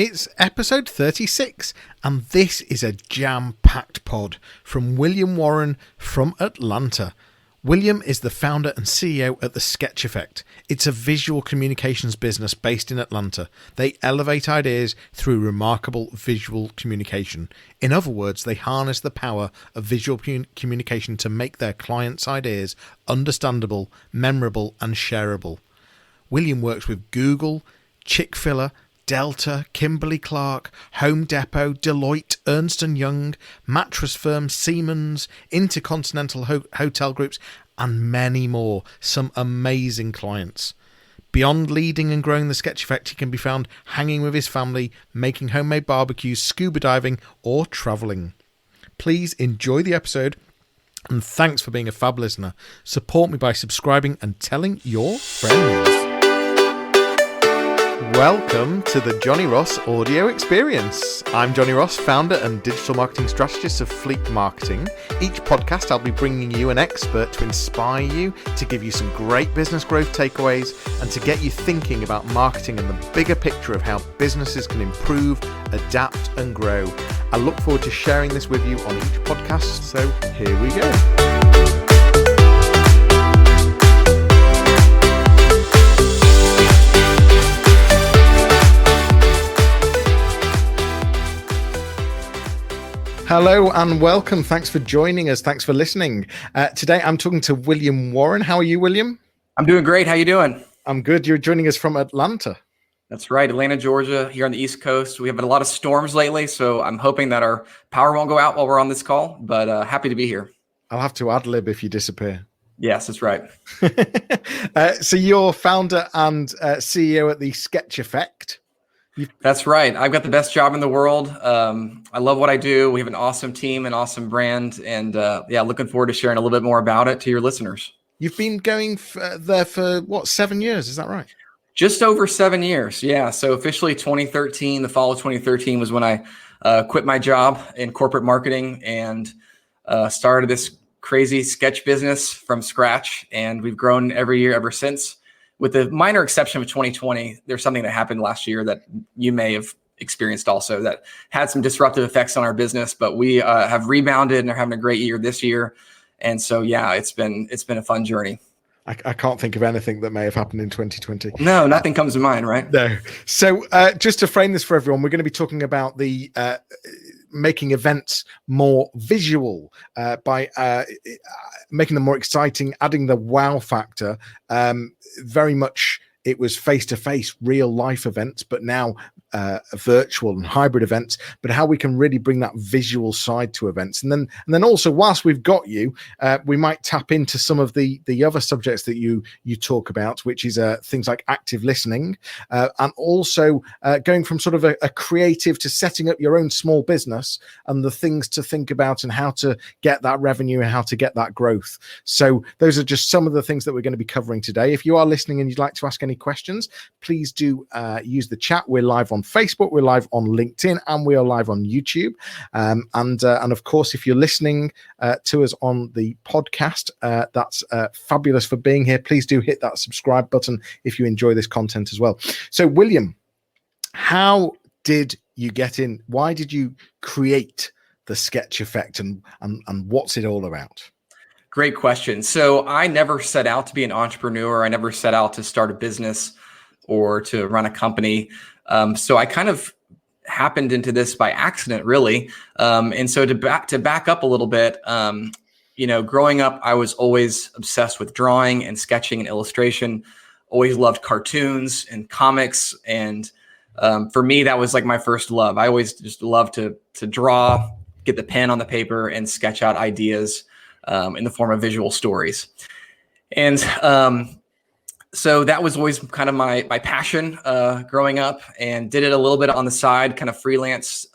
It's episode 36, and this is a jam-packed pod from William Warren from Atlanta. William is the founder and CEO at The Sketch Effect. It's a visual communications business based in Atlanta. They elevate ideas through remarkable visual communication. In other words, they harness the power of visual communication to make their clients' ideas understandable, memorable, and shareable. William works with Google, Chick-fil-A, Delta, Kimberly-Clark, Home Depot, Deloitte, Ernst & Young, Mattress firms, Siemens, InterContinental hotel groups, and many more. Some amazing clients. Beyond leading and growing The Sketch Effect, he can be found hanging with his family, making homemade barbecues, scuba diving, or travelling. Please enjoy the episode, and thanks for being a fab listener. Support me by subscribing and telling your friends. Welcome to the Johnny Ross audio experience. I'm Johnny Ross, founder and digital marketing strategist of Fleek Marketing. Each podcast I'll be bringing you an expert to inspire you, to give you some great business growth takeaways, and to get you thinking about marketing and the bigger picture of how businesses can improve, adapt and grow. I look forward to sharing this with you on each podcast, so here we go. Hello and welcome. Thanks for joining us. Thanks for listening. Today I'm talking to William Warren. How are you, William? I'm doing great. How you doing? I'm good. You're joining us from Atlanta. That's right. Atlanta, Georgia, here on the East Coast. We have had a lot of storms lately, so I'm hoping that our power won't go out while we're on this call, but happy to be here. I'll have to ad-lib if you disappear. Yes, that's right. So you're founder and CEO at The Sketch Effect. That's right. I've got the best job in the world. I love what I do. We have an awesome team, an awesome brand, and looking forward to sharing a little bit more about it to your listeners. You've been going there for, 7 years? Is that right? Just over 7 years. Yeah. So officially 2013, the fall of 2013 was when I quit my job in corporate marketing and started this crazy sketch business from scratch. And we've grown every year ever since. With the minor exception of 2020, there's something that happened last year that you may have experienced also that had some disruptive effects on our business, but we have rebounded and are having a great year this year. And so, yeah, it's been a fun journey. I can't think of anything that may have happened in 2020. No, nothing comes to mind, right? No. So just to frame this for everyone, we're going to be talking about the making events more visual by making them more exciting, adding the wow factor. Very much it was face-to-face real life events, but now virtual and hybrid events, but how we can really bring that visual side to events. And then also, whilst we've got you, we might tap into some of the other subjects that you talk about, which is things like active listening, and also going from sort of a creative to setting up your own small business and the things to think about and how to get that revenue and how to get that growth. So those are just some of the things that we're going to be covering today. If you are listening and you'd like to ask any questions, please do use the chat. We're live on Facebook, we're live on LinkedIn, and we are live on YouTube. And of course, if you're listening to us on the podcast, that's fabulous for being here. Please do hit that subscribe button if you enjoy this content as well. So, William, how did you get in? Why did you create The Sketch Effect, and what's it all about? Great question. So I never set out to be an entrepreneur. I never set out to start a business or to run a company. So I kind of happened into this by accident, really. And so to back up a little bit, growing up, I was always obsessed with drawing and sketching and illustration. Always loved cartoons and comics. And for me, that was like my first love. I always just loved to draw, get the pen on the paper and sketch out ideas in the form of visual stories. And so that was always kind of my passion growing up, and did it a little bit on the side, kind of freelance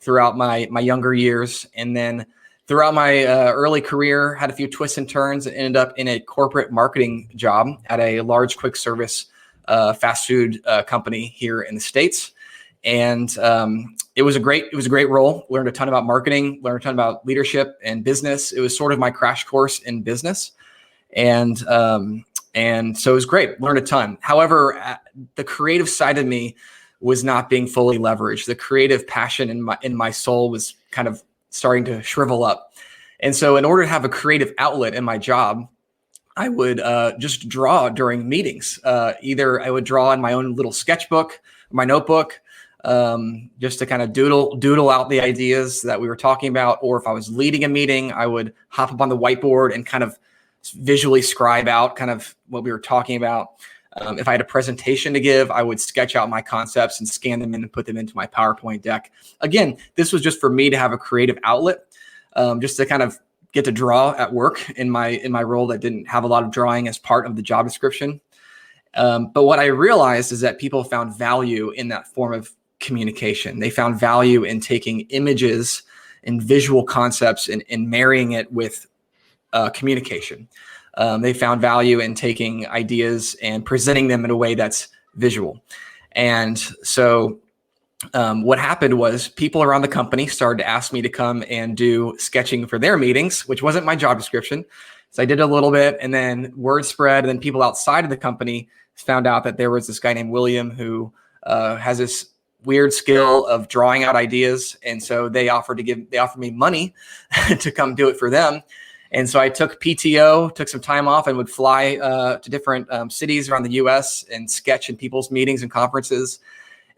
throughout my younger years. And then throughout my early career, had a few twists and turns and ended up in a corporate marketing job at a large quick service fast food company here in the States. And it was a great role. Learned a ton about marketing, learned a ton about leadership and business. It was sort of my crash course in business. And so it was great. Learned a ton. However, the creative side of me was not being fully leveraged. The creative passion in my soul was kind of starting to shrivel up. And so in order to have a creative outlet in my job, I would just draw during meetings. Either I would draw in my own little sketchbook, my notebook, just to kind of doodle out the ideas that we were talking about. Or if I was leading a meeting, I would hop up on the whiteboard and kind of visually scribe out kind of what we were talking about. If I had a presentation to give, I would sketch out my concepts and scan them in and put them into my PowerPoint deck. Again, this was just for me to have a creative outlet, just to kind of get to draw at work in my role that didn't have a lot of drawing as part of the job description. But what I realized is that people found value in that form of communication. They found value in taking images and visual concepts and marrying it with communication. They found value in taking ideas and presenting them in a way that's visual. And so what happened was people around the company started to ask me to come and do sketching for their meetings, which wasn't my job description. So I did a little bit, and then word spread, and then people outside of the company found out that there was this guy named William who has this weird skill of drawing out ideas. And so they offered me money to come do it for them. And so I took PTO, took some time off, and would fly to different cities around the US and sketch in people's meetings and conferences.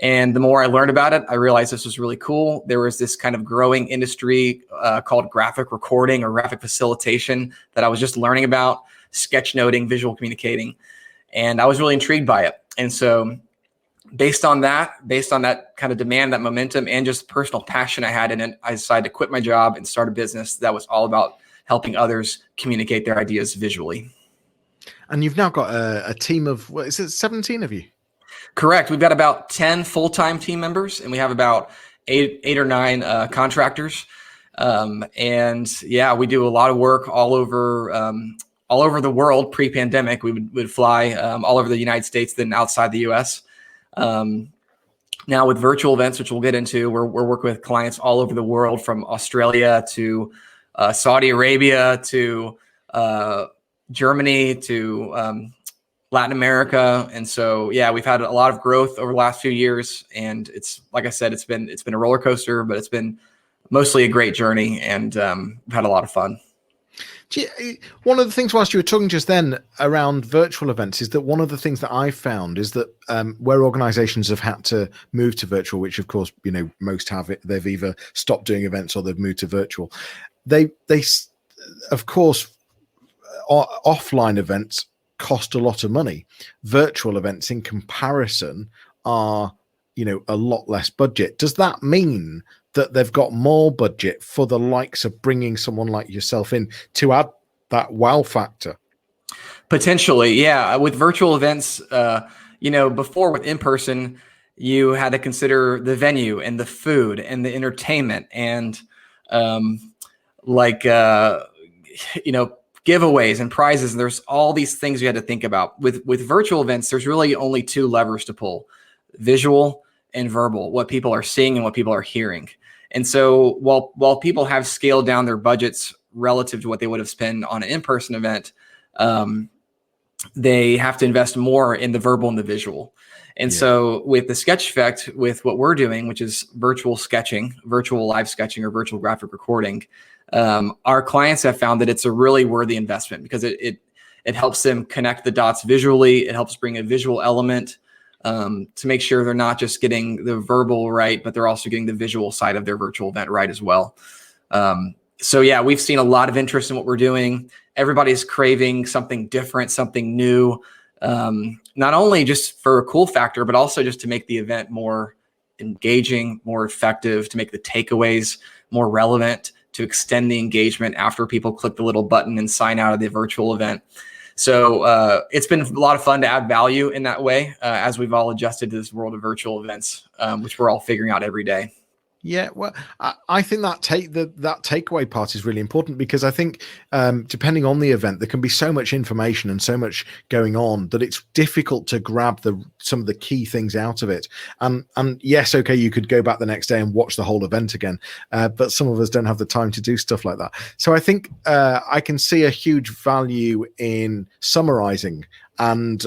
And the more I learned about it, I realized this was really cool. There was this kind of growing industry called graphic recording or graphic facilitation that I was just learning about, sketchnoting, visual communicating. And I was really intrigued by it. And so based on that kind of demand, that momentum, and just personal passion I had in it, I decided to quit my job and start a business that was all about helping others communicate their ideas visually. And you've now got a team of, what is it, 17 of you? Correct. We've got about 10 full-time team members, and we have about eight or nine contractors. And yeah, we do a lot of work all over the world. Pre-pandemic, we would fly all over the United States, then outside the US. Now with virtual events, which we'll get into, we're working with clients all over the world, from Australia to Saudi Arabia to Germany to Latin America. And so, yeah, we've had a lot of growth over the last few years, and it's, like I said, it's been a roller coaster, but it's been mostly a great journey, and we've had a lot of fun. One of the things whilst you were talking just then around virtual events is that one of the things that I found is that where organizations have had to move to virtual, which of course, most have it, they've either stopped doing events or they've moved to virtual. They of course, offline events cost a lot of money. Virtual events in comparison are, a lot less budget. Does that mean that they've got more budget for the likes of bringing someone like yourself in to add that wow factor? Potentially, yeah. With virtual events, before with in-person, you had to consider the venue and the food and the entertainment and giveaways and prizes. And there's all these things you had to think about. With virtual events, there's really only two levers to pull: visual and verbal, what people are seeing and what people are hearing. And so while people have scaled down their budgets relative to what they would have spent on an in-person event, they have to invest more in the verbal and the visual. And so with the Sketch Effect, with what we're doing, which is virtual sketching, virtual live sketching, or virtual graphic recording, our clients have found that it's a really worthy investment because it helps them connect the dots visually. It helps bring a visual element to make sure they're not just getting the verbal right, but they're also getting the visual side of their virtual event right as well. So yeah, we've seen a lot of interest in what we're doing. Everybody's craving something different, something new, not only just for a cool factor, but also just to make the event more engaging, more effective, to make the takeaways more relevant, to extend the engagement after people click the little button and sign out of the virtual event. So it's been a lot of fun to add value in that way as we've all adjusted to this world of virtual events, which we're all figuring out every day. Yeah, well, I think that takeaway part is really important, because I think depending on the event, there can be so much information and so much going on that it's difficult to grab some of the key things out of it. And yes, okay, you could go back the next day and watch the whole event again, but some of us don't have the time to do stuff like that. So I think I can see a huge value in summarizing and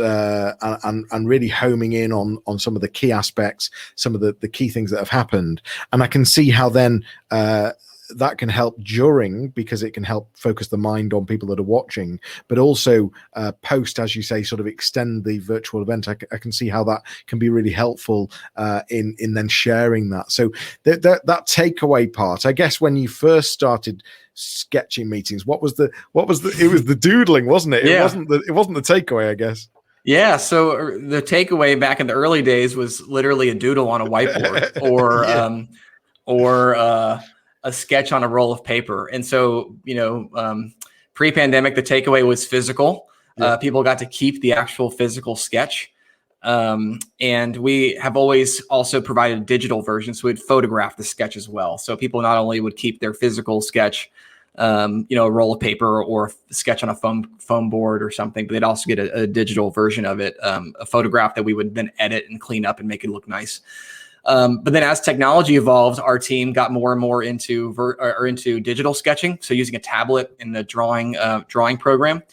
really homing in on some of the key aspects, some of the key things that have happened. And I can see how then that can help during, because it can help focus the mind on people that are watching, but also post, as you say, sort of extend the virtual event. I can see how that can be really helpful in then sharing that. So that takeaway part, I guess, when you first started sketching meetings, it was the doodling, wasn't it? Yeah. It wasn't the takeaway, I guess. Yeah. So the takeaway back in the early days was literally a doodle on a whiteboard or, yeah. A sketch on a roll of paper. And so, pre-pandemic, the takeaway was physical. Yeah. People got to keep the actual physical sketch. And we have always also provided a digital version. So we'd photograph the sketch as well. So people not only would keep their physical sketch, a roll of paper or a sketch on a foam board or something, but they'd also get a digital version of it, a photograph that we would then edit and clean up and make it look nice. But then as technology evolved, our team got more and more into digital sketching. So using a tablet in the drawing program.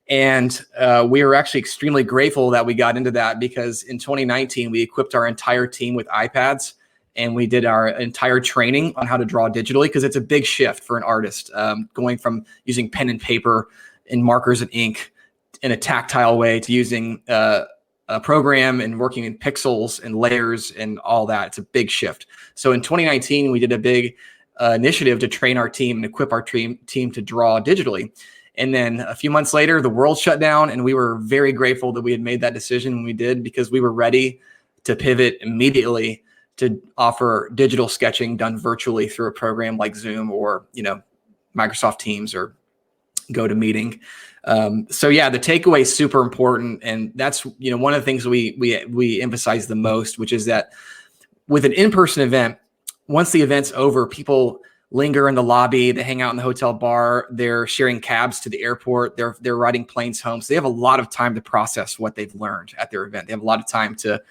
And we were actually extremely grateful that we got into that, because in 2019, we equipped our entire team with iPads, and we did our entire training on how to draw digitally, because it's a big shift for an artist, going from using pen and paper and markers and ink in a tactile way to using a program and working in pixels and layers and all that. It's a big shift. So in 2019, we did a big initiative to train our team and equip our team to draw digitally. And then a few months later, the world shut down, and we were very grateful that we had made that decision when we did, because we were ready to pivot immediately to offer digital sketching done virtually through a program like Zoom or, Microsoft Teams or GoToMeeting. So yeah, the takeaway is super important. And that's, one of the things we emphasize the most, which is that with an in-person event, once the event's over, people linger in the lobby, they hang out in the hotel bar, they're sharing cabs to the airport, they're riding planes home. So they have a lot of time to process what they've learned at their event. They have a lot of time to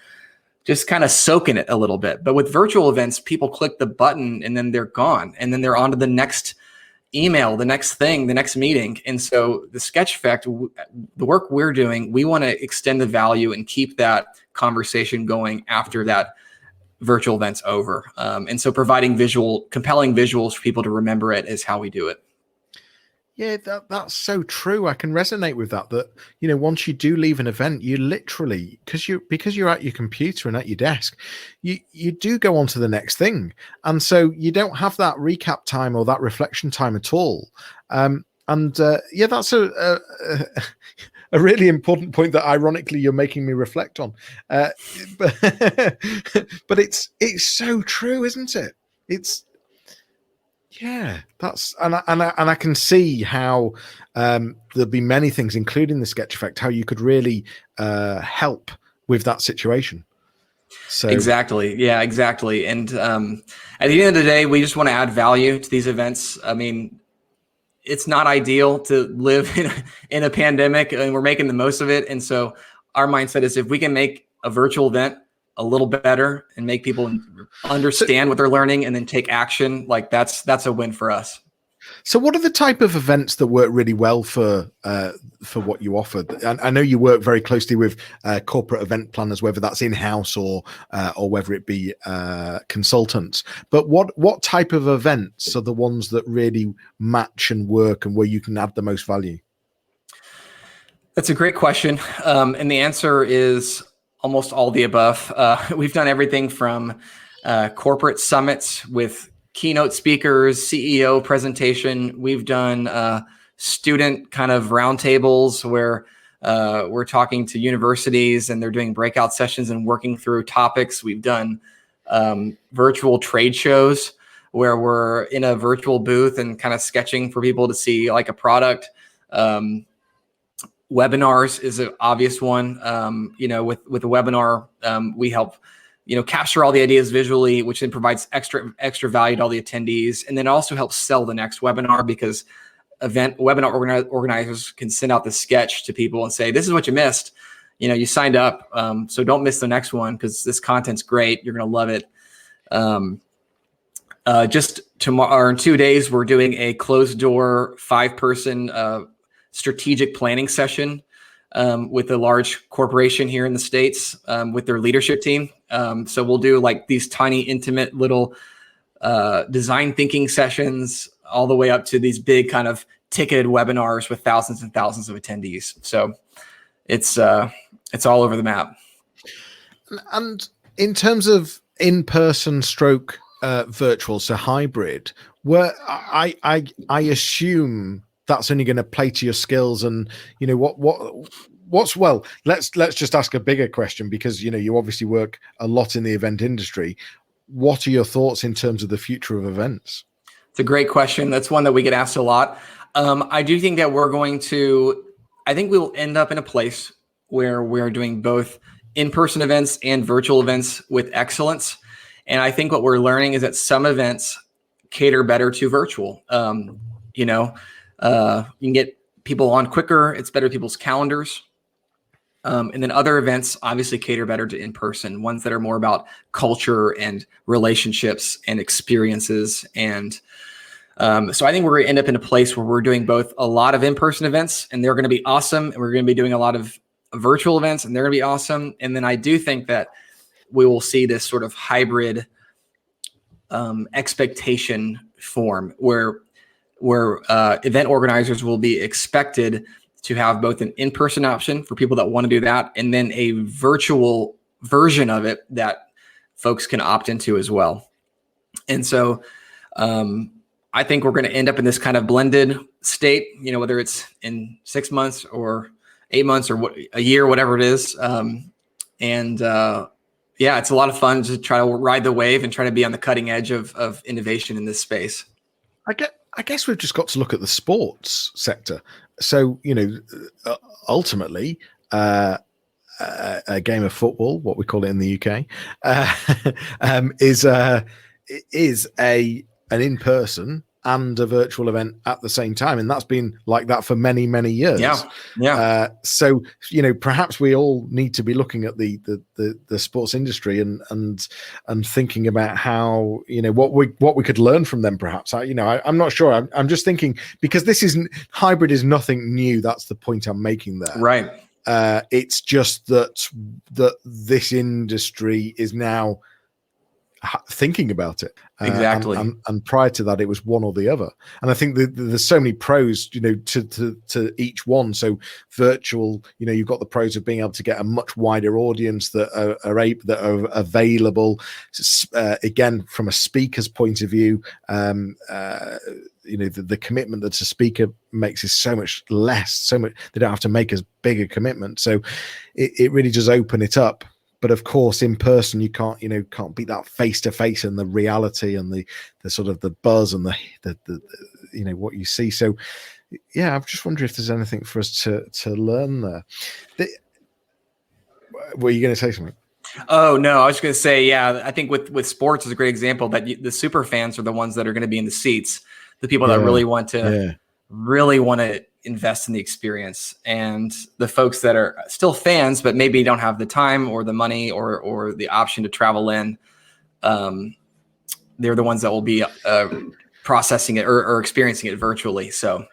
just kind of soak in it a little bit. But with virtual events, people click the button and then they're gone. And then they're on to the next email, the next thing, the next meeting. And so the Sketch Effect, the work we're doing, we want to extend the value and keep that conversation going after that virtual event's over. And so providing compelling visuals for people to remember it is how we do it. Yeah, that's so true. I can resonate with that. That, once you do leave an event, you literally, because you're at your computer and at your desk, you do go on to the next thing, and so you don't have that recap time or that reflection time at all. That's a really important point that, ironically, you're making me reflect on. But it's so true, isn't it? Yeah, and I can see how there'll be many things, including the Sketch Effect, how you could really help with that situation. So exactly, yeah, exactly. And at the end of the day, we just want to add value to these events. I mean, it's not ideal to live in a pandemic, and we're making the most of it. And so our mindset is, if we can make a virtual event a little better and make people understand what they're learning and then take action, like that's a win for us. So what are the type of events that work really well for what you offer? I know you work very closely with corporate event planners, whether that's in-house or whether it be consultants. But what type of events are the ones that really match and work and where you can add the most value? That's a great question. And the answer is almost all the above. We've done everything from corporate summits with keynote speakers, CEO presentation. We've done student kind of roundtables where we're talking to universities and they're doing breakout sessions and working through topics. We've done virtual trade shows where we're in a virtual booth and kind of sketching for people to see like a product. Webinars is an obvious one. With a webinar, we help, capture all the ideas visually, which then provides extra value to all the attendees. And then also helps sell the next webinar, because webinar organizers can send out the sketch to people and say, this is what you missed. You signed up. So don't miss the next one, because this content's great. You're going to love it. Just tomorrow, or in 2 days, we're doing a closed door 5-person strategic planning session with a large corporation here in the States with their leadership team. So we'll do like these tiny, intimate little design thinking sessions all the way up to these big kind of ticketed webinars with thousands and thousands of attendees. So it's all over the map. And in terms of in-person stroke virtual, so hybrid, where I assume that's only going to play to your skills, and you know what's well. Let's just ask a bigger question, because you know you obviously work a lot in the event industry. What are your thoughts in terms of the future of events? It's a great question. That's one that we get asked a lot. I do think that I think we will end up in a place where we're doing both in-person events and virtual events with excellence. And I think what we're learning is that some events cater better to virtual. You can get people on quicker. It's better people's calendars. And then other events obviously cater better to in-person, ones that are more about culture and relationships and experiences. And so I think we're going to end up in a place where we're doing both a lot of in-person events, and they're going to be awesome. And we're going to be doing a lot of virtual events, and they're going to be awesome. And then I do think that we will see this sort of hybrid expectation form where event organizers will be expected to have both an in-person option for people that want to do that, and then a virtual version of it that folks can opt into as well. And so I think we're going to end up in this kind of blended state, you know, whether it's in 6 months or 8 months or a year, whatever it is. Yeah, it's a lot of fun to try to ride the wave and try to be on the cutting edge of innovation in this space. I guess we've just got to look at the sports sector. So, you know, ultimately, a game of football, what we call it in the UK, is an in-person and a virtual event at the same time, and that's been like that for many years. Yeah. So you know, perhaps we all need to be looking at the sports industry and thinking about how, you know, what we could learn from them. Perhaps I'm not sure. I'm just thinking, because hybrid is nothing new. That's the point I'm making there. Right. It's just that this industry is now thinking about it. Exactly. And prior to that, it was one or the other. And I think there's so many pros, you know, to each one. So virtual, you know, you've got the pros of being able to get a much wider audience that are available. Again, from a speaker's point of view, you know, the commitment that a speaker makes is so much less. They don't have to make as big a commitment. So it really does open it up. But of course, in person, you can't beat that face to face and the reality and the sort of the buzz and the you know, what you see. So, yeah, I'm just wondering if there's anything for us to learn there. Were you going to say something? Oh no, I was going to say, yeah, I think with sports is a great example that the super fans are the ones that are going to be in the seats, the people that really want to invest in the experience, and the folks that are still fans but maybe don't have the time or the money or the option to travel in, they're the ones that will be processing it or experiencing it virtually. So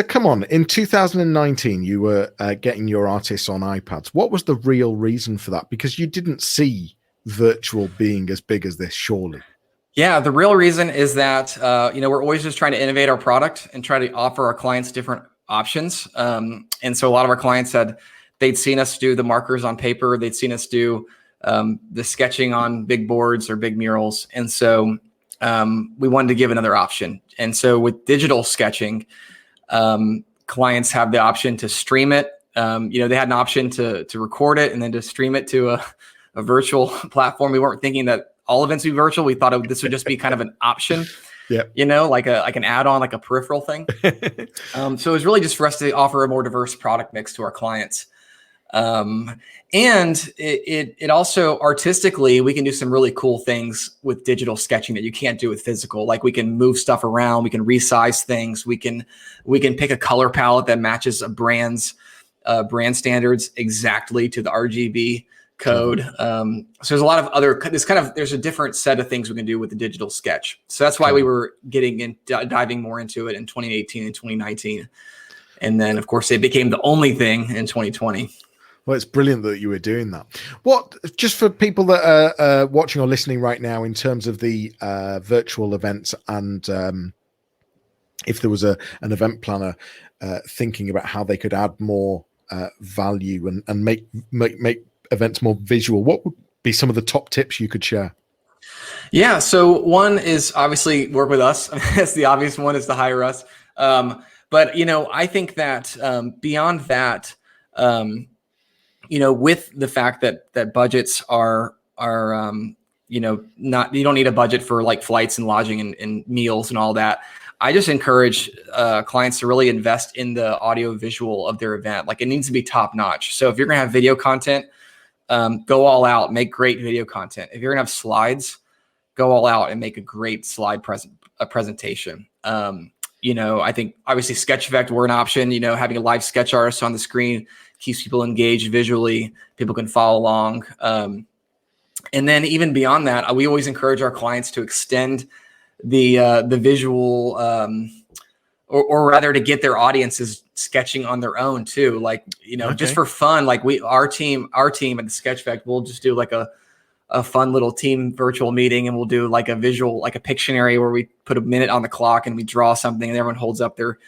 come on, in 2019 you were getting your artists on iPads. What was the real reason for that? Because you didn't see virtual being as big as this, surely. Yeah, the real reason is that, we're always just trying to innovate our product and try to offer our clients different options. And so a lot of our clients said they'd seen us do the markers on paper. They'd seen us do the sketching on big boards or big murals. And so we wanted to give another option. And so with digital sketching, clients have the option to stream it. They had an option to record it and then to stream it to a virtual platform. We weren't thinking that all events would be virtual. We thought this would just be kind of an option, like an add-on, like a peripheral thing. So it was really just for us to offer a more diverse product mix to our clients. And it also artistically, we can do some really cool things with digital sketching that you can't do with physical. Like we can move stuff around, we can resize things, we can pick a color palette that matches a brand's brand standards exactly to the RGB code. So there's a lot of there's a different set of things we can do with the digital sketch. So that's why we were getting in, diving more into it in 2018 and 2019. And then, of course, it became the only thing in 2020. Well, it's brilliant that you were doing that. What, just for people that are watching or listening right now, in terms of the virtual events, and if there was an event planner thinking about how they could add more value and make events more visual, what would be some of the top tips you could share? Yeah. So one is obviously work with us. That's the obvious one, is to hire us. But, I think that beyond that, with the fact that budgets are not, you don't need a budget for like flights and lodging and meals and all that. I just encourage clients to really invest in the audio visual of their event. Like, it needs to be top notch. So if you're going to have video content, go all out, make great video content. If you're going to have slides, go all out and make a great slide presentation. I think obviously sketch effect were an option. Having a live sketch artist on the screen keeps people engaged visually. People can follow along. And then even beyond that, we always encourage our clients to extend the visual, or rather to get their audiences sketching on their own too. Like, Okay. just for fun, like our team at the Sketch Effect, we'll just do like a fun little team virtual meeting, and we'll do like a visual, like a Pictionary, where we put a minute on the clock and we draw something, and everyone holds up their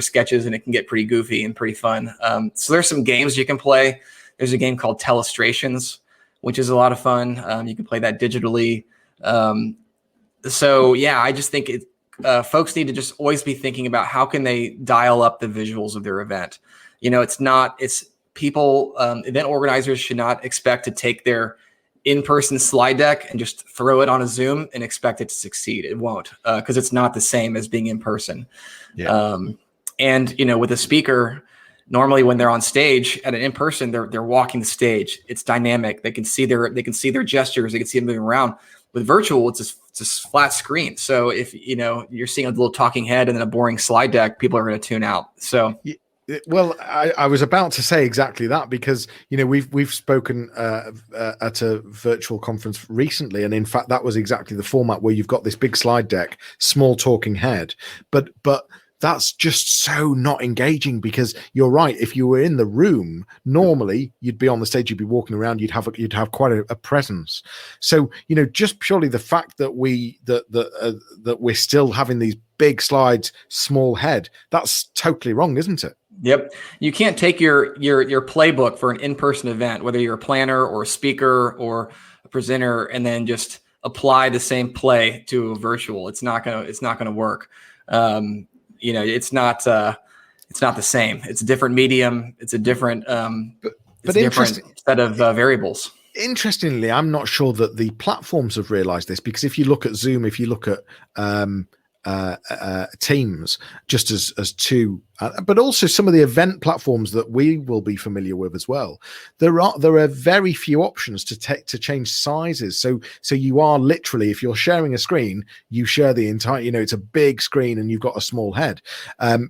sketches, and it can get pretty goofy and pretty fun. So there's some games you can play. There's a game called Telestrations, which is a lot of fun. You can play that digitally. So yeah, I just think folks need to just always be thinking about how can they dial up the visuals of their event. It's people, event organizers should not expect to take their in-person slide deck and just throw it on a Zoom and expect it to succeed. It won't, because it's not the same as being in person. Yeah. And with a speaker, normally when they're on stage at an in-person, they're walking the stage. It's dynamic. They can see their gestures. They can see them moving around. With virtual, it's just flat screen. So if you're seeing a little talking head and then a boring slide deck, people are going to tune out. So. Well, I was about to say exactly that, because we've spoken at a virtual conference recently, and in fact that was exactly the format, where you've got this big slide deck, small talking head, but that's just so not engaging, because you're right. If you were in the room, normally you'd be on the stage, you'd be walking around, you'd have quite a presence. So just purely the fact that we're still having these big slides, small head, that's totally wrong, isn't it? Yep. You can't take your playbook for an in-person event, whether you're a planner or a speaker or a presenter, and then just apply the same play to a virtual. It's not gonna work. It's not the same. It's a different medium. It's a different, different set of variables. Interestingly, I'm not sure that the platforms have realized this, because if you look at Zoom, if you look at Teams, just as two, but also some of the event platforms that we will be familiar with as well, there are very few options to change sizes. So you are literally, if you're sharing a screen, you share the entire, it's a big screen and you've got a small head, and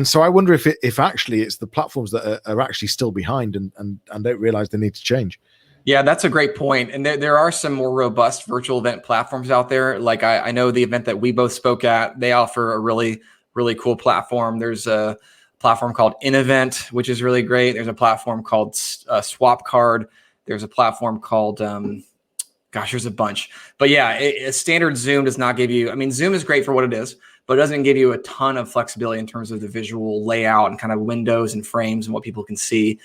so I wonder if actually it's the platforms that are actually still behind and don't realize they need to change. Yeah, that's a great point. And there are some more robust virtual event platforms out there. Like I know the event that we both spoke at, they offer a really, really cool platform. There's a platform called InEvent, which is really great. There's a platform called SwapCard. There's a platform called, there's a bunch. But yeah, a standard Zoom does not give you, Zoom is great for what it is, but it doesn't give you a ton of flexibility in terms of the visual layout and kind of windows and frames and what people can see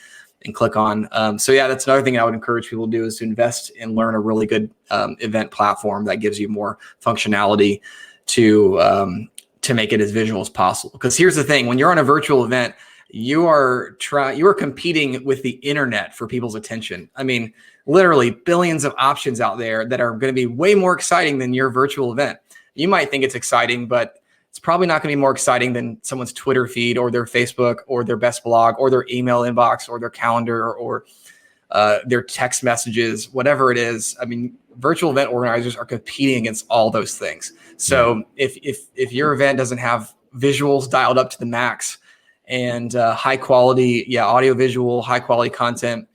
and click on. So yeah, that's another thing I would encourage people to do, is to invest and learn a really good event platform that gives you more functionality to make it as visual as possible. Because here's the thing: when you're on a virtual event, you are competing with the internet for people's attention. Literally billions of options out there that are going to be way more exciting than your virtual event. You might think it's exciting, but it's probably not going to be more exciting than someone's Twitter feed or their Facebook or their best blog or their email inbox or their calendar or their text messages, whatever it is. Virtual event organizers are competing against all those things. So if your event doesn't have visuals dialed up to the max and high quality, audio visual, high quality content,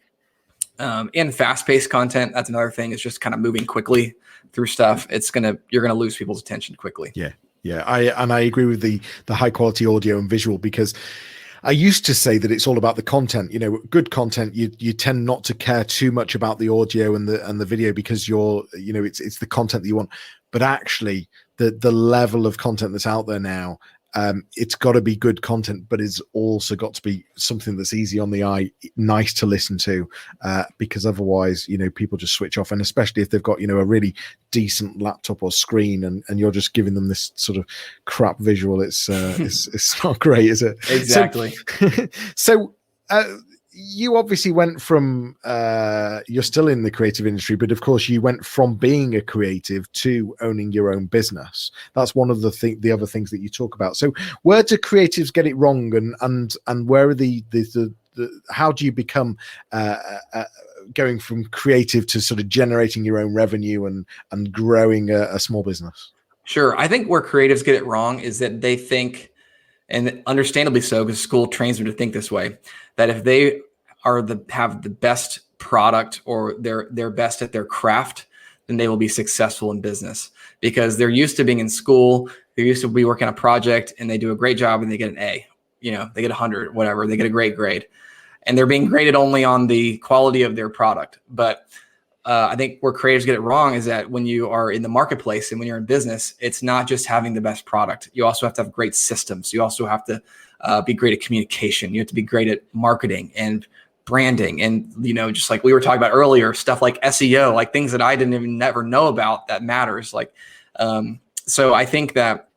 and fast-paced content, that's another thing. It's just kind of moving quickly through stuff. You're gonna lose people's attention quickly. Yeah, I agree with the high quality audio and visual, because I used to say that it's all about the content. You know, good content. You tend not to care too much about the audio and the video because it's the content that you want. But actually, the level of content that's out there now, it's got to be good content, but it's also got to be something that's easy on the eye, nice to listen to, because otherwise, people just switch off. And especially if they've got, a really decent laptop or screen and you're just giving them this sort of crap visual, it's not great, is it? Exactly. So you obviously went from you're still in the creative industry, but of course you went from being a creative to owning your own business. That's one of the other things that you talk about. So where do creatives get it wrong, and where are the how do you become going from creative to sort of generating your own revenue and growing a small business? Sure. I think where creatives get it wrong is that they think, and understandably so, because school trains them to think this way, that if they have the best product or they're best at their craft, then they will be successful in business, because they're used to being in school. They're used to be working on a project and they do a great job and they get an A, they get 100, whatever, they get a great grade, and they're being graded only on the quality of their product. But I think where creatives get it wrong is that when you are in the marketplace and when you're in business, it's not just having the best product. You also have to have great systems. You also have to be great at communication. You have to be great at marketing and branding. And, just like we were talking about earlier, stuff like SEO, like things that I didn't even never know about that matters. So I think that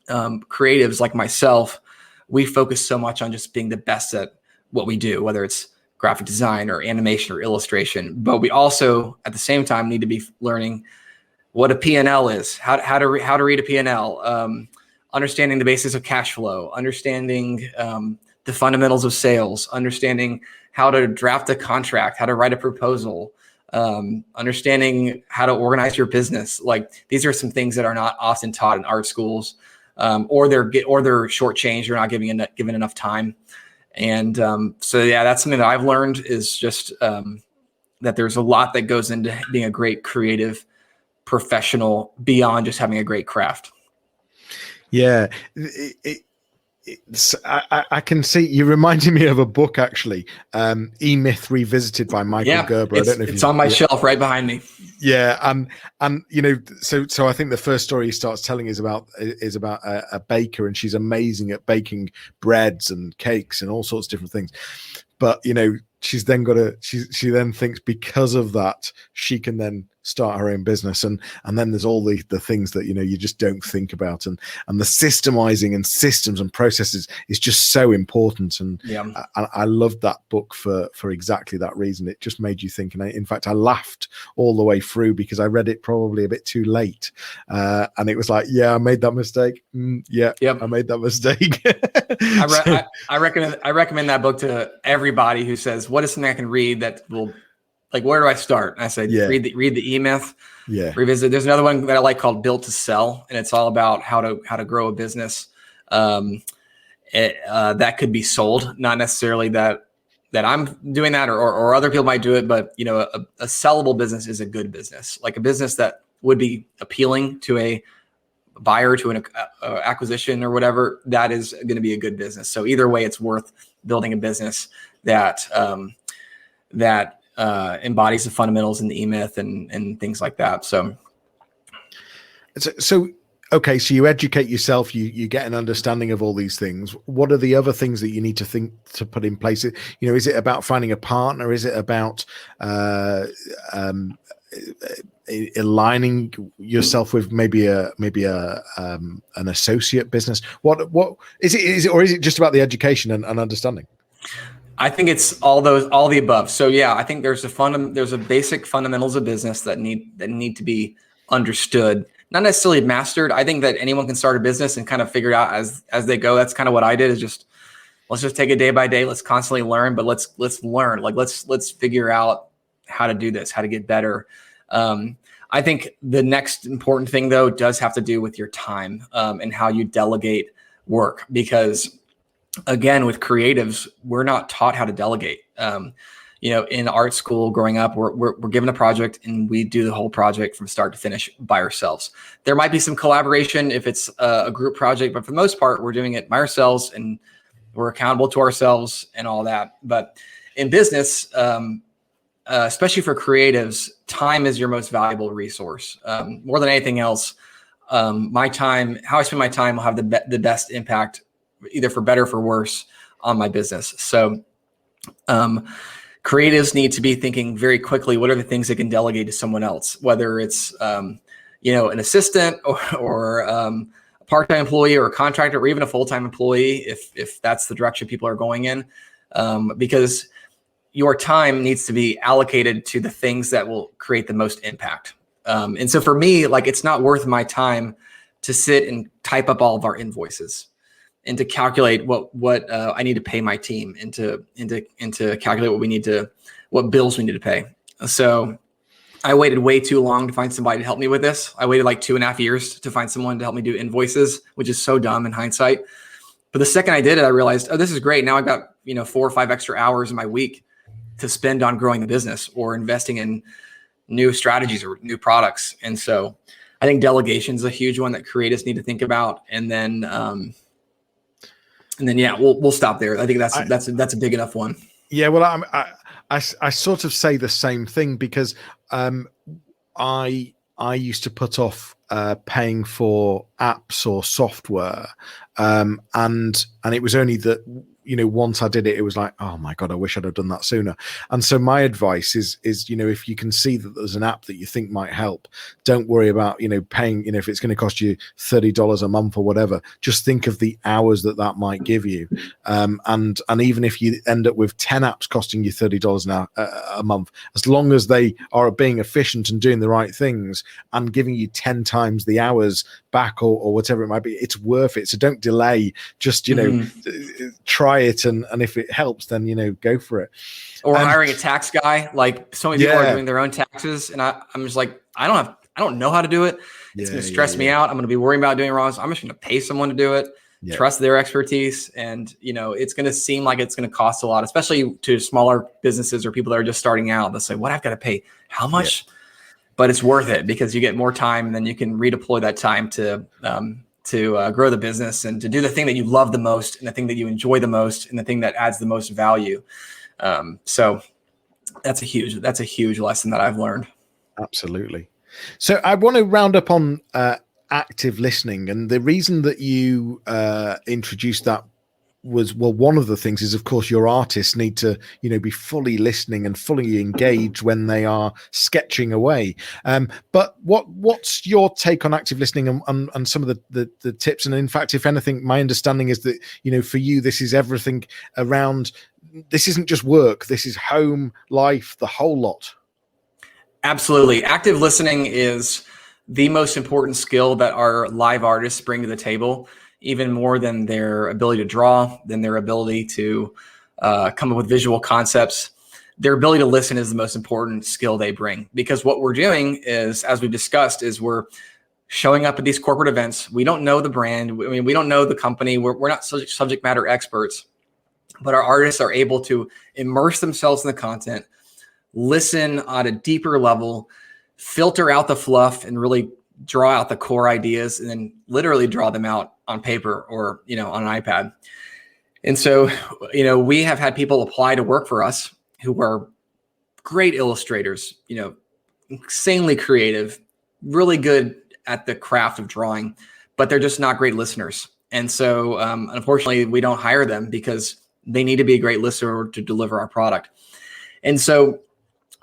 creatives like myself, we focus so much on just being the best at what we do, whether it's graphic design or animation or illustration. But we also, at the same time, need to be learning what a P&L is, how to read a P&L, understanding the basics of cash flow, understanding the fundamentals of sales, understanding how to draft a contract, how to write a proposal, understanding how to organize your business. Like, these are some things that are not often taught in art schools, or they're shortchanged or not given enough time. And so, yeah, that's something that I've learned, is just that there's a lot that goes into being a great creative professional beyond just having a great craft. Yeah. I can see you reminding me of a book, actually, E-Myth Revisited by Michael Gerber. I don't know if it's on my shelf right behind me. Yeah, and so I think the first story he starts telling is about a baker, and she's amazing at baking breads and cakes and all sorts of different things. But she's then she then thinks because of that she can then start her own business, and then there's all the things that you just don't think about, and the systemizing and systems and processes is just so important. And I loved that book for exactly that reason. It just made you think, and in fact I laughed all the way through because I read it probably a bit too late, and it was like, I made that mistake. I made that mistake. I recommend that book to everybody who says, what is something I can read that will, like, where do I start? And I said, read the E-Myth, revisit. There's another one that I like called Built to Sell, and it's all about how to grow a business that could be sold. Not necessarily that I'm doing that or other people might do it, but a sellable business is a good business, like a business that would be appealing to a buyer, to an acquisition or whatever. That is going to be a good business. So either way, it's worth building a business that embodies the fundamentals in the E-Myth and things like that. So okay, so you educate yourself, you get an understanding of all these things. What are the other things that you need to put in place? Is it about finding a partner? Is it about aligning yourself with maybe an associate business? What is it, or is it just about the education and understanding? I think it's all the above. So I think there's a basic fundamentals of business that need to be understood, not necessarily mastered. I think that anyone can start a business and kind of figure it out as they go. That's kind of what I did, is let's just take it day by day. Let's constantly learn, but let's learn, like let's figure out how to do this, how to get better. I think the next important thing, though, does have to do with your time and how you delegate work, because again, with creatives, we're not taught how to delegate. In art school growing up, we're given a project and we do the whole project from start to finish by ourselves. There might be some collaboration if it's a group project, but for the most part, we're doing it by ourselves. And We're accountable to ourselves and all that. But in business, especially for creatives, time is your most valuable resource. More than anything else, my time, how I spend my time will have the best impact, either for better or for worse, on my business. So creatives need to be thinking very quickly, what are the things they can delegate to someone else, whether it's an assistant or a part-time employee or a contractor or even a full-time employee, if that's the direction people are going in, because your time needs to be allocated to the things that will create the most impact. And so for me, like, it's not worth my time to sit and type up all of our invoices and to calculate what I need to pay my team and to calculate what bills we need to pay. So I waited way too long to find somebody to help me with this. I waited like 2.5 years to find someone to help me do invoices, which is so dumb in hindsight. But the second I did it, I realized, oh, this is great. Now I've got 4 or 5 extra hours in my week to spend on growing the business or investing in new strategies or new products. And so I think delegation is a huge one that creatives need to think about. And then yeah, we'll stop there. I think that's a big enough one. Yeah, well, I sort of say the same thing because I used to put off paying for apps or software, and it was only that once I did it, it was like, oh my God, I wish I'd have done that sooner. And so my advice is if you can see that there's an app that you think might help, don't worry about paying. If it's going to cost you $30 a month or whatever, just think of the hours that might give you. And even if you end up with 10 apps costing you $30 a month, as long as they are being efficient and doing the right things and giving you 10 times the hours back or whatever it might be, it's worth it. So don't delay. Just try it, and if it helps, then go for it. Or hiring a tax guy. Like, so many people are doing their own taxes, and I'm just like, I don't know how to do it. It's going to stress me out. I'm going to be worrying about doing it wrong. So I'm just going to pay someone to do it. Trust their expertise, and it's going to seem like it's going to cost a lot, especially to smaller businesses or people that are just starting out. They'll say, "What, I've got to pay how much?" But it's worth it because you get more time, and then you can redeploy that time to grow the business and to do the thing that you love the most and the thing that you enjoy the most and the thing that adds the most value. So that's a huge lesson that I've learned. Absolutely. So I want to round up on active listening, and the reason that you introduced that was, well, one of the things is, of course, your artists need to be fully listening and fully engaged when they are sketching away. But what's your take on active listening and some of the tips? And in fact, if anything, my understanding is that for you, this is everything around. This isn't just work. This is home life, the whole lot. Absolutely. Active listening is the most important skill that our live artists bring to the table, even more than their ability to draw, than their ability to come up with visual concepts. Their ability to listen is the most important skill they bring, because what we're doing is, as we've discussed, is we're showing up at these corporate events. We don't know the brand. I mean, we don't know the company. We're not subject matter experts, but our artists are able to immerse themselves in the content, listen at a deeper level, filter out the fluff, and really draw out the core ideas, and then literally draw them out on paper or on an iPad. And so we have had people apply to work for us who are great illustrators, insanely creative, really good at the craft of drawing, but they're just not great listeners. And so unfortunately, we don't hire them because they need to be a great listener to deliver our product. And so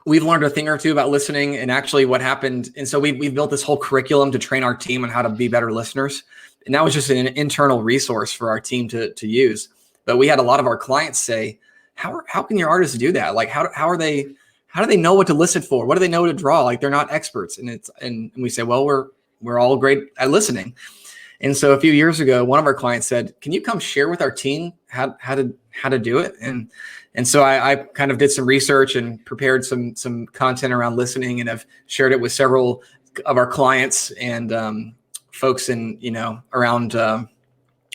we've learned a thing or two about listening, and actually what happened. And so we've built this whole curriculum to train our team on how to be better listeners. And that was just an internal resource for our team to use. But we had a lot of our clients say, how can your artists do that? Like, how do they know what to listen for? What do they know to draw? Like, they're not experts. And we say, well, we're all great at listening. And so a few years ago, one of our clients said, can you come share with our team how to do it? And so I kind of did some research and prepared some content around listening, and have shared it with several of our clients and folks around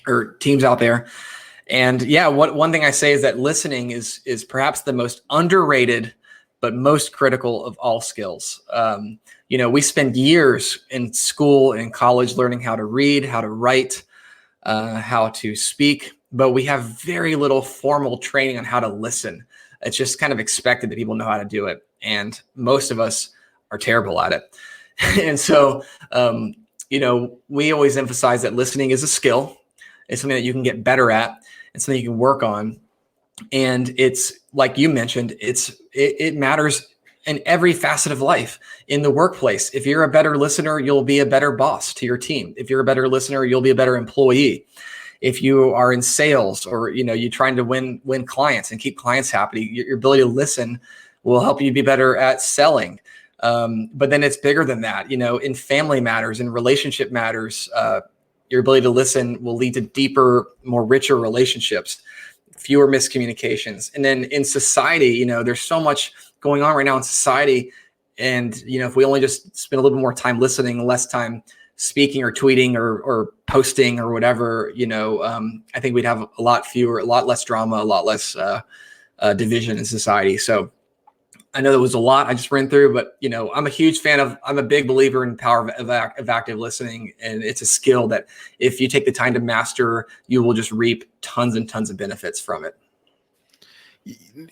or teams out there. And yeah, one thing I say is that listening is perhaps the most underrated but most critical of all skills. We spend years in school and college learning how to read, how to write, how to speak. but we have very little formal training on how to listen. It's just kind of expected that people know how to do it. And most of us are terrible at it. And so, we always emphasize that listening is a skill. It's something that you can get better at. It's something you can work on. And it's like you mentioned, it matters in every facet of life. In the workplace, if you're a better listener, you'll be a better boss to your team. If you're a better listener, you'll be a better employee. If you are in sales, or you're trying to win clients and keep clients happy, your ability to listen will help you be better at selling. But then it's bigger than that. In family matters, in relationship matters, your ability to listen will lead to deeper, more richer relationships, fewer miscommunications. And then in society, there's so much going on right now in society. And, if we only just spend a little bit more time listening, less time speaking or tweeting or posting or whatever, I think we'd have a lot less drama, a lot less division in society. So I know that was a lot I just ran through, but I'm a big believer in the power of active listening, and it's a skill that if you take the time to master, you will just reap tons and tons of benefits from it.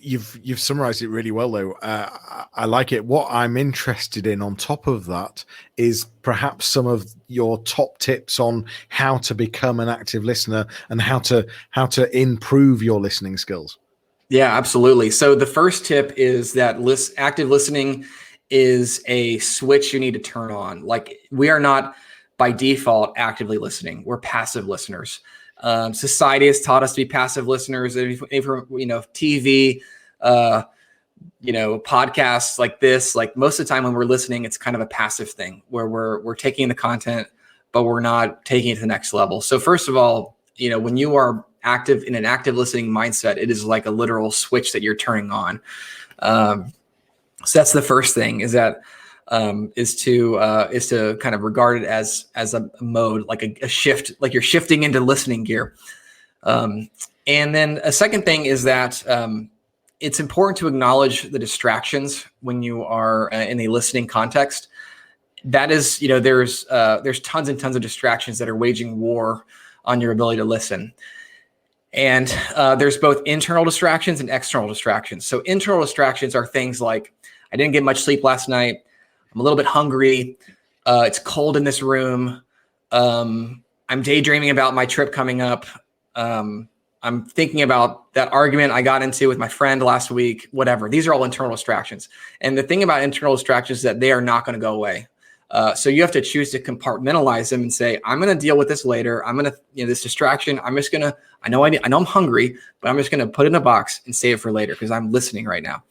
You've summarized it really well, though. I like it. What I'm interested in on top of that is perhaps some of your top tips on how to become an active listener and how to improve your listening skills. Yeah, absolutely. So the first tip is that active listening is a switch you need to turn on. Like, we are not by default actively listening. We're passive listeners. Society has taught us to be passive listeners. TV, podcasts like this, like most of the time when we're listening, it's kind of a passive thing where we're taking the content, but we're not taking it to the next level. So first of all, when you are active in an active listening mindset, it is like a literal switch that you're turning on. So that's the first thing, is to kind of regard it as a mode, like a shift, like you're shifting into listening gear. And then a second thing is that it's important to acknowledge the distractions when you are in a listening context. That is, there's tons and tons of distractions that are waging war on your ability to listen. And there's both internal distractions and external distractions. So internal distractions are things like, I didn't get much sleep last night. I'm a little bit hungry. It's cold in this room. I'm daydreaming about my trip coming up. I'm thinking about that argument I got into with my friend last week, whatever. These are all internal distractions. And the thing about internal distractions is that they are not going to go away. So you have to choose to compartmentalize them and say, I'm going to deal with this later. I'm going to, this distraction, I'm just going to, I know I'm hungry, but I'm just going to put it in a box and save it for later because I'm listening right now.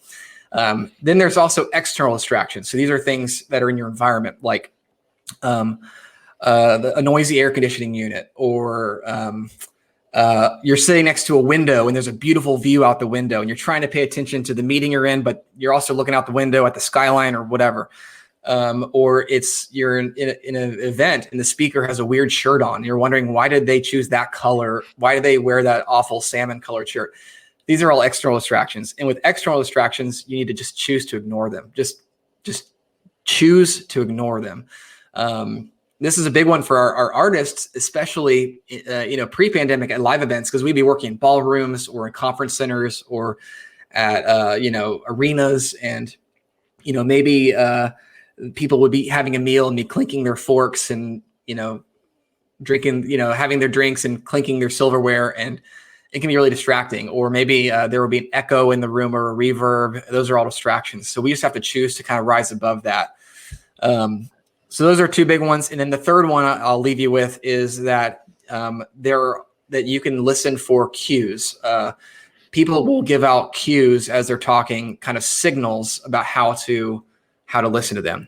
Then there's also external distractions. So these are things that are in your environment, like a noisy air conditioning unit, or you're sitting next to a window and there's a beautiful view out the window and you're trying to pay attention to the meeting you're in, but you're also looking out the window at the skyline or whatever. Or you're in an event and the speaker has a weird shirt on. You're wondering, why did they choose that color? Why did they wear that awful salmon colored shirt? These are all external distractions. And with external distractions, you need to just choose to ignore them. Just choose to ignore them. This is a big one for our artists, especially, pre-pandemic at live events, because we'd be working in ballrooms or in conference centers or at, arenas. And, maybe people would be having a meal and be clinking their forks and, drinking, having their drinks and clinking their silverware. And it can be really distracting. Or maybe there will be an echo in the room or a reverb. Those are all distractions. So we just have to choose to kind of rise above that. So those are two big ones. And then the third one I'll leave you with is that that you can listen for cues. People will give out cues as they're talking, kind of signals about how to listen to them.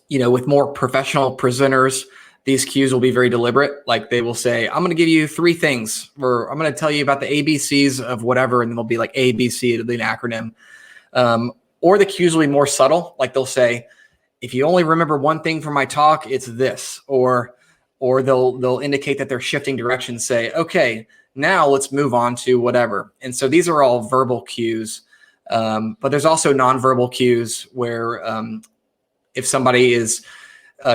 With more professional presenters, these cues will be very deliberate. Like they will say, I'm going to give you 3 things, or I'm going to tell you about the ABCs of whatever. And then they'll be like ABC, it'll be an acronym. Or the cues will be more subtle. Like they'll say, if you only remember one thing from my talk, it's this. Or they'll indicate that they're shifting direction, say, okay, now let's move on to whatever. And so these are all verbal cues. But there's also nonverbal cues where if somebody is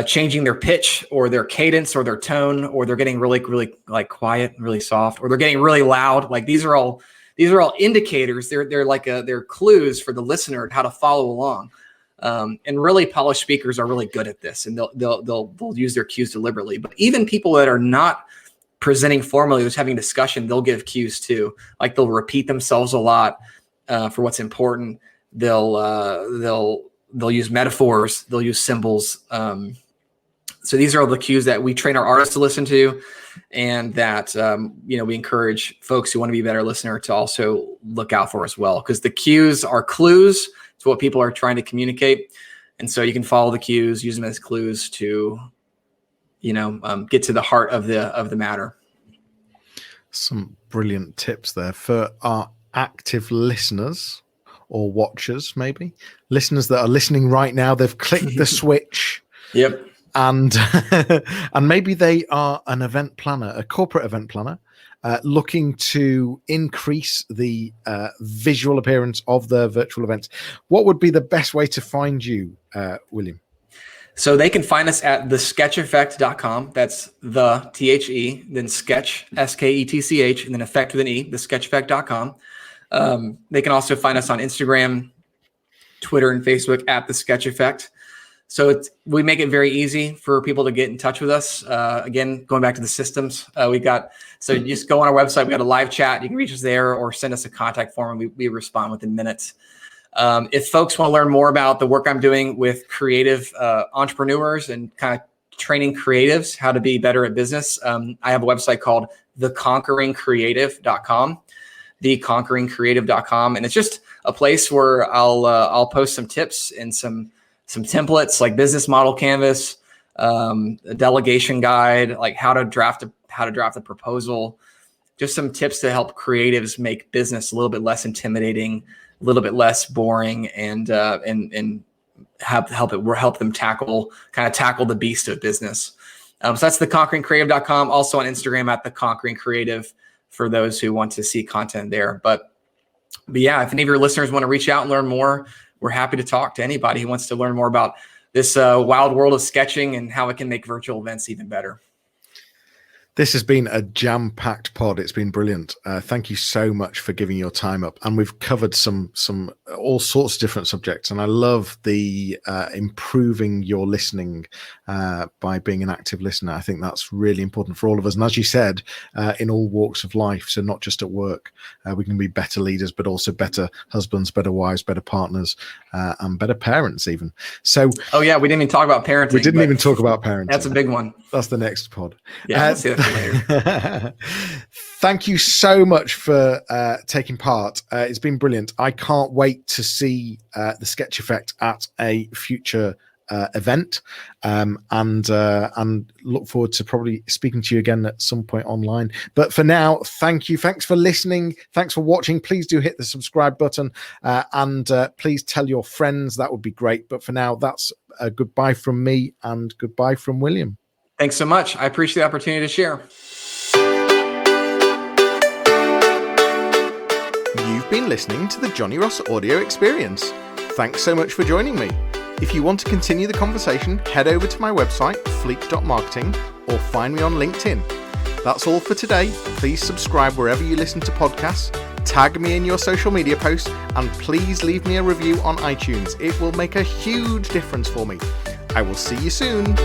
changing their pitch or their cadence or their tone, or they're getting really, really like quiet, really soft, or they're getting really loud. Like these are all indicators. They're clues for the listener how to follow along. And really polished speakers are really good at this, and they'll use their cues deliberately. But even people that are not presenting formally, just having discussion, they'll give cues too. Like they'll repeat themselves a lot for what's important. They'll use metaphors. They'll use symbols. So these are all the cues that we train our artists to listen to, and that we encourage folks who want to be a better listener to also look out for as well, because the cues are clues to what people are trying to communicate. And so you can follow the cues, use them as clues to, get to the heart of the matter. Some brilliant tips there for our active listeners or watchers, maybe listeners that are listening right now. They've clicked the switch. Yep. And and maybe they are an event planner, a corporate event planner, looking to increase the visual appearance of their virtual events. What would be the best way to find you, William? So they can find us at thesketcheffect.com. That's the THE, then sketch, SKETCH, and then effect with an E, thesketcheffect.com. They can also find us on Instagram, Twitter, and Facebook at The Sketch Effect. So we make it very easy for people to get in touch with us. Again, going back to the systems, so you just go on our website. We got a live chat. You can reach us there or send us a contact form, and we respond within minutes. If folks want to learn more about the work I'm doing with creative entrepreneurs and kind of training creatives how to be better at business, I have a website called theconqueringcreative.com, theconqueringcreative.com. And it's just a place where I'll post some tips and some templates like business model canvas, a delegation guide, like how to draft a proposal, just some tips to help creatives make business a little bit less intimidating, a little bit less boring, and help them tackle the beast of business. So that's theconqueringcreative.com. Also on Instagram at theconqueringcreative for those who want to see content there. But yeah, if any of your listeners want to reach out and learn more, we're happy to talk to anybody who wants to learn more about this wild world of sketching and how it can make virtual events even better. This has been a jam-packed pod. It's been brilliant. Thank you so much for giving your time up. And we've covered some all sorts of different subjects. And I love the improving your listening by being an active listener. I think that's really important for all of us. And as you said, in all walks of life, so not just at work, we can be better leaders, but also better husbands, better wives, better partners, and better parents even. So, oh yeah, we didn't even talk about parenting. We didn't even talk about parenting. That's a big one. That's the next pod. Yeah, we'll see that later. Thank you so much for taking part. It's been brilliant. I can't wait to see the Sketch Effect at a future event, and look forward to probably speaking to you again at some point online. But for now, thank you. Thanks for listening. Thanks for watching. Please do hit the subscribe button, and please tell your friends. That would be great. But for now, that's a goodbye from me and goodbye from William. Thanks so much. I appreciate the opportunity to share. You've been listening to the Johnny Ross audio experience. Thanks so much for joining me. If you want to continue the conversation, head over to my website, fleek.marketing, or find me on LinkedIn. That's all for today. Please subscribe wherever you listen to podcasts, tag me in your social media posts, and please leave me a review on iTunes. It will make a huge difference for me. I will see you soon.